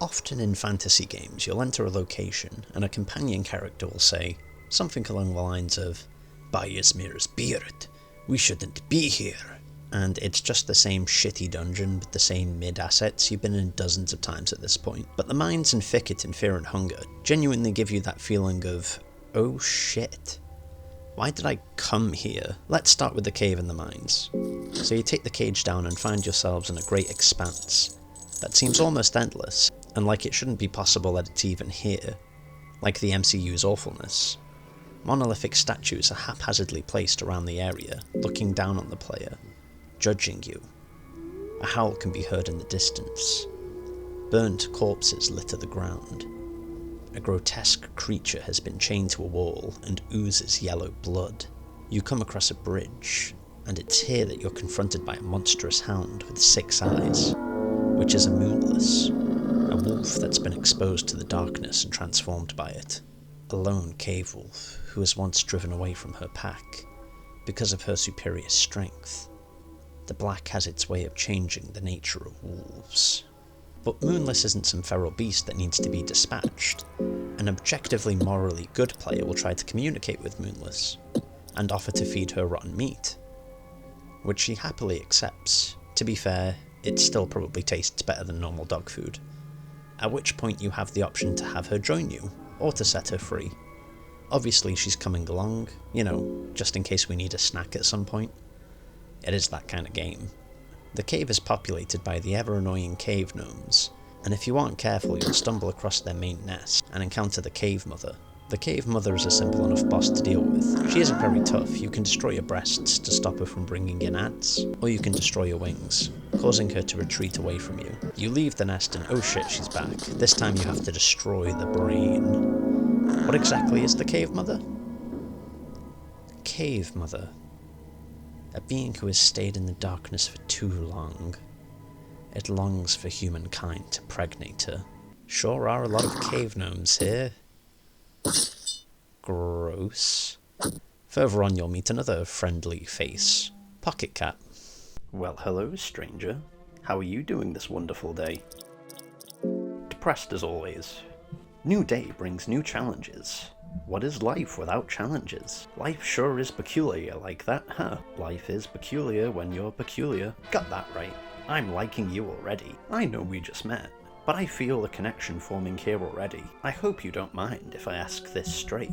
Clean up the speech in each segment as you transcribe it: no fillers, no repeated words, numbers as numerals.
Often in fantasy games, you'll enter a location and a companion character will say something along the lines of, "By Ysmir's beard, we shouldn't be here." And it's just the same shitty dungeon with the same mid-assets you've been in dozens of times at this point. But the mines in Thicket and Fear and Hunger genuinely give you that feeling of, oh shit, why did I come here? Let's start with the cave and the mines. So you take the cage down and find yourselves in a great expanse that seems almost endless, and like it shouldn't be possible that it's even here, like the MCU's awfulness. Monolithic statues are haphazardly placed around the area, looking down on the player, judging you. A howl can be heard in the distance. Burnt corpses litter the ground. A grotesque creature has been chained to a wall and oozes yellow blood. You come across a bridge, and it's here that you're confronted by a monstrous hound with 6 eyes, which is a moonless, a wolf that's been exposed to the darkness and transformed by it. A lone cave wolf who was once driven away from her pack because of her superior strength. The black has its way of changing the nature of wolves. But Moonless isn't some feral beast that needs to be dispatched. An objectively morally good player will try to communicate with Moonless and offer to feed her rotten meat, which she happily accepts. To be fair, it still probably tastes better than normal dog food, at which point you have the option to have her join you, or to set her free. Obviously she's coming along, just in case we need a snack at some point. It is that kind of game. The cave is populated by the ever-annoying cave gnomes, and if you aren't careful you'll stumble across their main nest and encounter the Cave Mother. The Cave Mother is a simple enough boss to deal with. She isn't very tough. You can destroy her breasts to stop her from bringing in ads, or you can destroy her wings, causing her to retreat away from you. You leave the nest and oh shit, she's back. This time you have to destroy the brain. What exactly is the Cave Mother? Cave Mother. A being who has stayed in the darkness for too long. It longs for humankind to pregnate her. Sure are a lot of cave gnomes here. Gross. Further on you'll meet another friendly face. Pocket Cat. Well, hello, stranger. How are you doing this wonderful day? Depressed as always. New day brings new challenges. What is life without challenges? Life sure is peculiar like that, huh? Life is peculiar when you're peculiar. Got that right. I'm liking you already. I know we just met, but I feel a connection forming here already. I hope you don't mind if I ask this straight.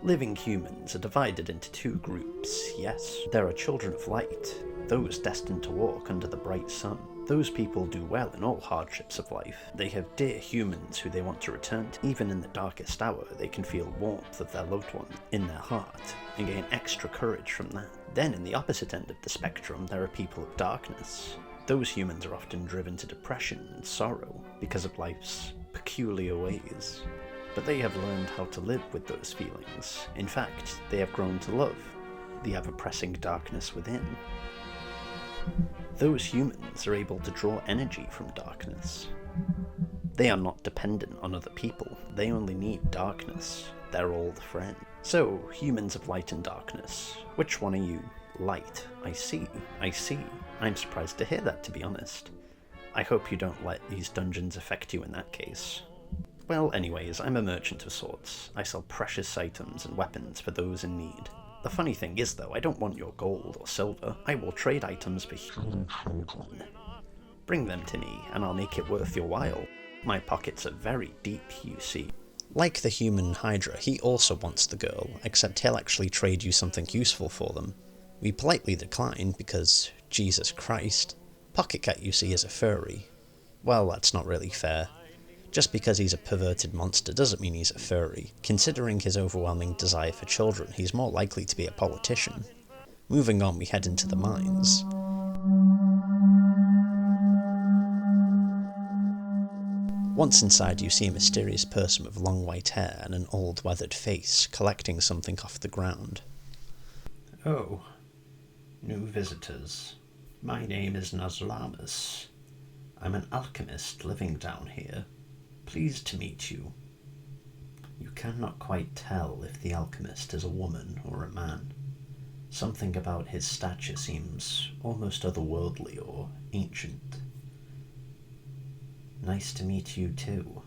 Living humans are divided into 2 groups, yes. There are children of light, those destined to walk under the bright sun. Those people do well in all hardships of life. They have dear humans who they want to return to. Even in the darkest hour, they can feel warmth of their loved one in their heart and gain extra courage from that. Then in the opposite end of the spectrum, there are people of darkness. Those humans are often driven to depression and sorrow because of life's peculiar ways. But they have learned how to live with those feelings. In fact, they have grown to love the ever-pressing darkness within. Those humans are able to draw energy from darkness. They are not dependent on other people. They only need darkness. They're all the friend. So, humans of light and darkness, which one are you? Light. I see. I'm surprised to hear that, to be honest. I hope you don't let these dungeons affect you in that case. Well, anyways, I'm a merchant of sorts. I sell precious items and weapons for those in need. The funny thing is, though, I don't want your gold or silver. I will trade items for human children. Bring them to me, and I'll make it worth your while. My pockets are very deep, you see. Like the human Hydra, he also wants the girl, except he'll actually trade you something useful for them. We politely decline because, Jesus Christ, Pocket Cat, you see, is a furry. Well, that's not really fair. Just because he's a perverted monster doesn't mean he's a furry. Considering his overwhelming desire for children, he's more likely to be a politician. Moving on, we head into the mines. Once inside, you see a mysterious person with long white hair and an old weathered face collecting something off the ground. Oh, new visitors. My name is Nozdalamus. I'm an alchemist living down here. Pleased to meet you. You cannot quite tell if the alchemist is a woman or a man. Something about his stature seems almost otherworldly or ancient. Nice to meet you too.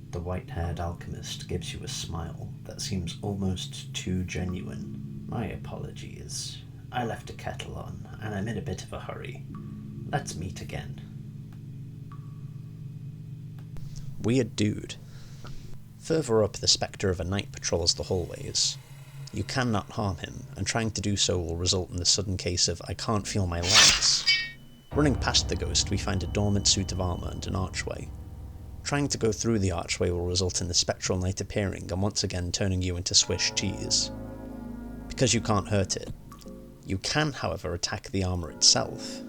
The white-haired alchemist gives you a smile that seems almost too genuine. My apologies. I left a kettle on, and I'm in a bit of a hurry. Let's meet again. Weird dude. Further up, the spectre of a knight patrols the hallways. You cannot harm him, and trying to do so will result in the sudden case of I can't feel my legs. Running past the ghost, we find a dormant suit of armour and an archway. Trying to go through the archway will result in the Spectral Knight appearing and once again turning you into Swiss cheese. Because you can't hurt it. You can, however, attack the armour itself.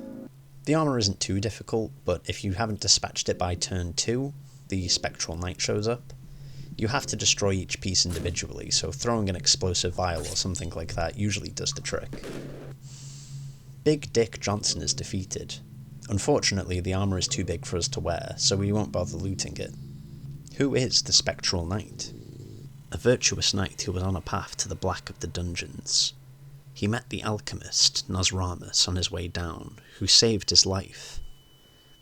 The armour isn't too difficult, but if you haven't dispatched it by turn 2, the Spectral Knight shows up. You have to destroy each piece individually, so throwing an explosive vial or something like that usually does the trick. Big Dick Johnson is defeated. Unfortunately, the armour is too big for us to wear, so we won't bother looting it. Who is the Spectral Knight? A virtuous knight who was on a path to the black of the dungeons. He met the Alchemist, Nosramus, on his way down, who saved his life.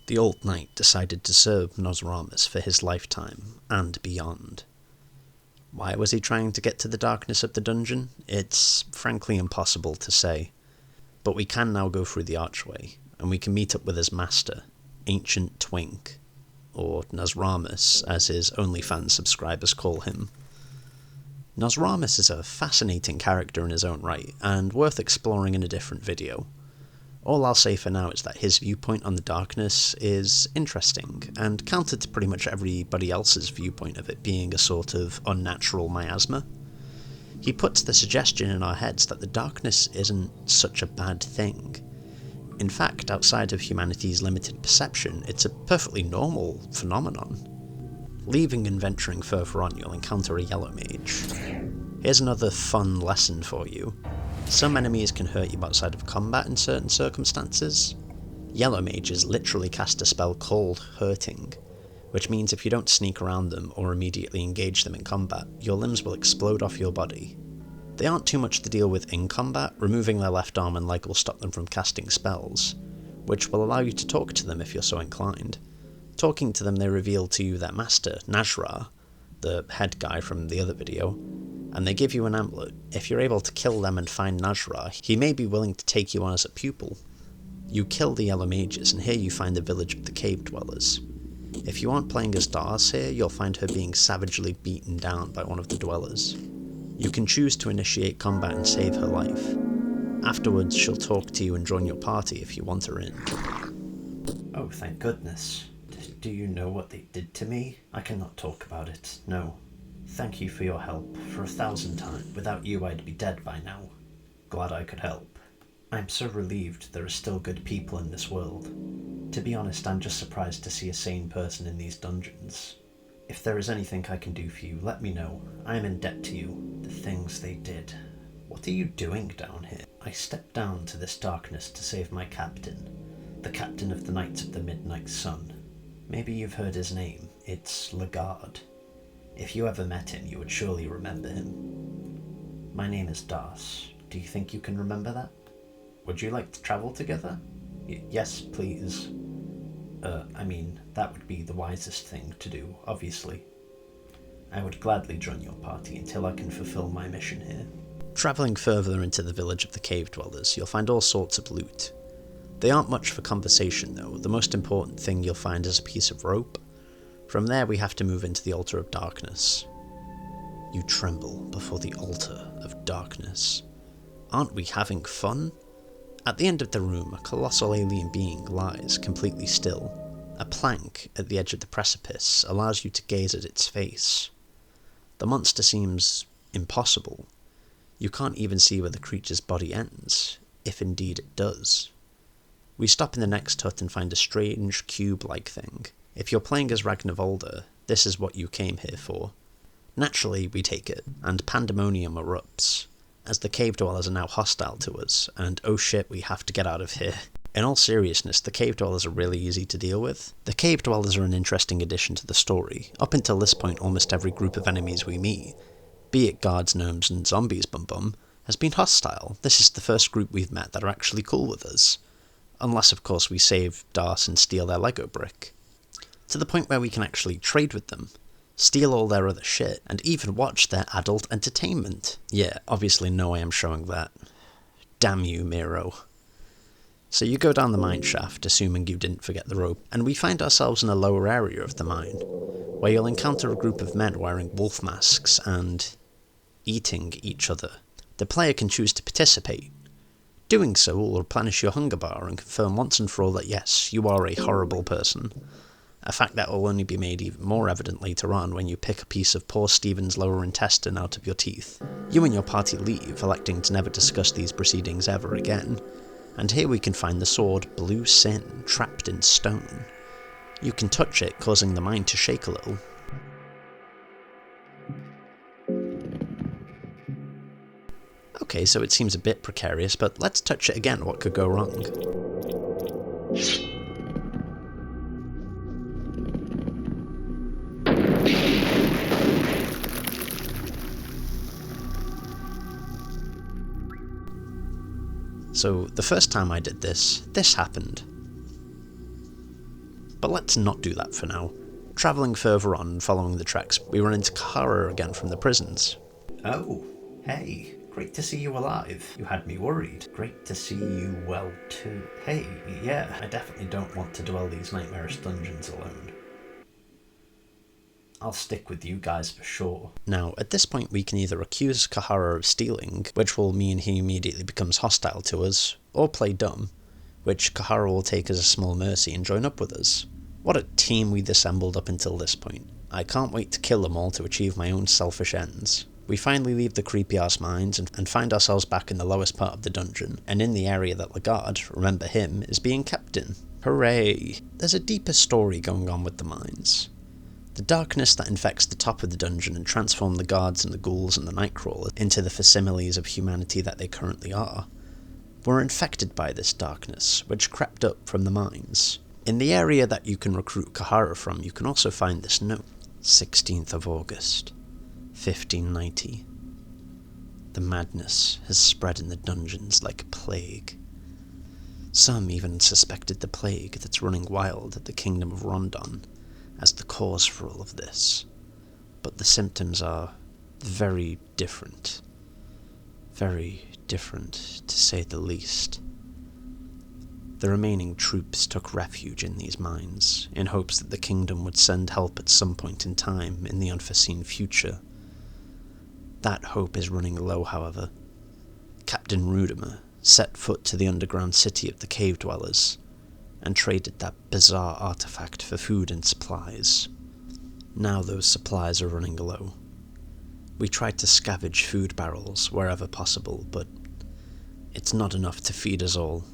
The old knight decided to serve Nosramus for his lifetime, and beyond. Why was he trying to get to the darkness of the dungeon? It's frankly impossible to say. But we can now go through the archway, and we can meet up with his master, Ancient Twink, or Nosramus, as his OnlyFans subscribers call him. Nosramus is a fascinating character in his own right, and worth exploring in a different video. All I'll say for now is that his viewpoint on the darkness is interesting, and counter to pretty much everybody else's viewpoint of it being a sort of unnatural miasma. He puts the suggestion in our heads that the darkness isn't such a bad thing. In fact, outside of humanity's limited perception, it's a perfectly normal phenomenon. Leaving and venturing further on, you'll encounter a Yellow Mage. Here's another fun lesson for you. Some enemies can hurt you outside of combat in certain circumstances. Yellow Mages literally cast a spell called Hurting, which means if you don't sneak around them or immediately engage them in combat, your limbs will explode off your body. They aren't too much to deal with in combat, removing their left arm and leg will stop them from casting spells, which will allow you to talk to them if you're so inclined. Talking to them, they reveal to you their master, Najra, the head guy from the other video, and they give you an amulet. If you're able to kill them and find Najra, he may be willing to take you on as a pupil. You kill the Yellow Mages, and here you find the village of the Cave Dwellers. If you aren't playing as Dars here, you'll find her being savagely beaten down by one of the Dwellers. You can choose to initiate combat and save her life. Afterwards, she'll talk to you and join your party if you want her in. Oh, thank goodness. Do you know what they did to me? I cannot talk about it, no. Thank you for your help, for 1,000 times. Without you, I'd be dead by now. Glad I could help. I'm so relieved there are still good people in this world. To be honest, I'm just surprised to see a sane person in these dungeons. If there is anything I can do for you, let me know. I am in debt to you. The things they did. What are you doing down here? I stepped down to this darkness to save my captain, the captain of the Knights of the Midnight Sun. Maybe you've heard his name. It's Legarde. If you ever met him, you would surely remember him. My name is Dars. Do you think you can remember that? Would you like to travel together? Yes, please. That would be the wisest thing to do, obviously. I would gladly join your party until I can fulfill my mission here. Travelling further into the village of the Cave Dwellers, you'll find all sorts of loot. They aren't much for conversation though. The most important thing you'll find is a piece of rope. From there we have to move into the Altar of Darkness. You tremble before the Altar of Darkness. Aren't we having fun? At the end of the room, a colossal alien being lies completely still. A plank at the edge of the precipice allows you to gaze at its face. The monster seems impossible. You can't even see where the creature's body ends, if indeed it does. We stop in the next hut and find a strange cube-like thing. If you're playing as Ragnarvolder, this is what you came here for. Naturally, we take it, and pandemonium erupts, as the cave dwellers are now hostile to us, and oh shit, we have to get out of here. In all seriousness, the cave dwellers are really easy to deal with. The cave dwellers are an interesting addition to the story. Up until this point, almost every group of enemies we meet, be it guards, gnomes, and zombies has been hostile. This is the first group we've met that are actually cool with us. unless of course we save Darce and steal their Lego brick. To the point where we can actually trade with them, steal all their other shit, and even watch their adult entertainment. Yeah, obviously no way I'm showing that. Damn you, Miro. So you go down the mine shaft, assuming you didn't forget the rope, and we find ourselves in a lower area of the mine, where you'll encounter a group of men wearing wolf masks and eating each other. The player can choose to participate. Doing so will replenish your hunger bar and confirm once and for all that yes, you are a horrible person. A fact that will only be made even more evident later on when you pick a piece of poor Stephen's lower intestine out of your teeth. You and your party leave, electing to never discuss these proceedings ever again, and here we can find the sword Blue Sin, trapped in stone. You can touch it, causing the mine to shake a little. Okay, so it seems a bit precarious, but let's touch it again, what could go wrong? So, the first time I did this happened. But let's not do that for now. Travelling further on and following the tracks, we run into Kahara again from the prisons. Oh, hey, great to see you alive. You had me worried. Great to see you well too. Hey, yeah, I definitely don't want to dwell these nightmarish dungeons alone. I'll stick with you guys for sure. Now, at this point we can either accuse Kahara of stealing, which will mean he immediately becomes hostile to us, or play dumb, which Kahara will take as a small mercy and join up with us. What a team we'd assembled up until this point. I can't wait to kill them all to achieve my own selfish ends. We finally leave the creepy-ass mines and find ourselves back in the lowest part of the dungeon, and in the area that Legarde, remember him, is being kept in. Hooray! There's a deeper story going on with the mines. The darkness that infects the top of the dungeon and transforms the guards and the ghouls and the nightcrawlers into the facsimiles of humanity that they currently are, were infected by this darkness, which crept up from the mines. In the area that you can recruit Kahara from, you can also find this note. 16th of August, 1590. The madness has spread in the dungeons like a plague. Some even suspected the plague that's running wild at the kingdom of Rondon as the cause for all of this, but the symptoms are very different. Very different, to say the least. The remaining troops took refuge in these mines, in hopes that the kingdom would send help at some point in time in the unforeseen future. That hope is running low, however. Captain Rudimer set foot to the underground city of the cave dwellers, and traded that bizarre artifact for food and supplies. Now those supplies are running low. We tried to scavenge food barrels wherever possible, but it's not enough to feed us all.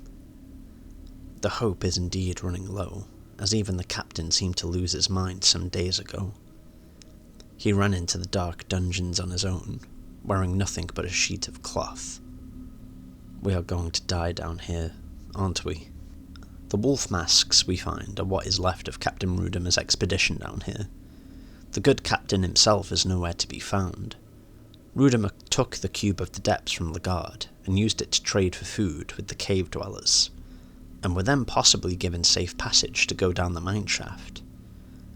The hope is indeed running low, as even the captain seemed to lose his mind some days ago. He ran into the dark dungeons on his own, wearing nothing but a sheet of cloth. We are going to die down here, aren't we? The wolf masks we find are what is left of Captain Rudimer's expedition down here. The good captain himself is nowhere to be found. Rudimer took the Cube of the Depths from Legarde and used it to trade for food with the cave dwellers, and were then possibly given safe passage to go down the mine shaft,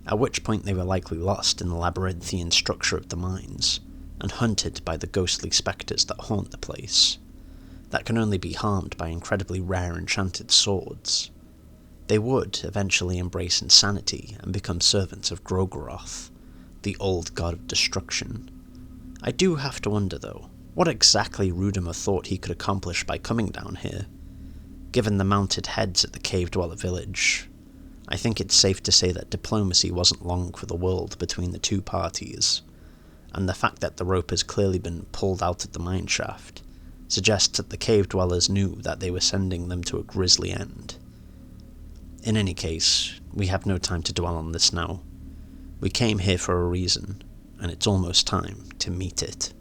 at which point they were likely lost in the labyrinthian structure of the mines, and hunted by the ghostly spectres that haunt the place, that can only be harmed by incredibly rare enchanted swords. They would eventually embrace insanity and become servants of Grogoroth, the old god of destruction. I do have to wonder though, what exactly Rudimer thought he could accomplish by coming down here. Given the mounted heads at the cave dweller village, I think it's safe to say that diplomacy wasn't long for the world between the two parties, and the fact that the rope has clearly been pulled out of the mine shaft suggests that the cave dwellers knew that they were sending them to a grisly end. In any case, we have no time to dwell on this now. We came here for a reason, and it's almost time to meet it.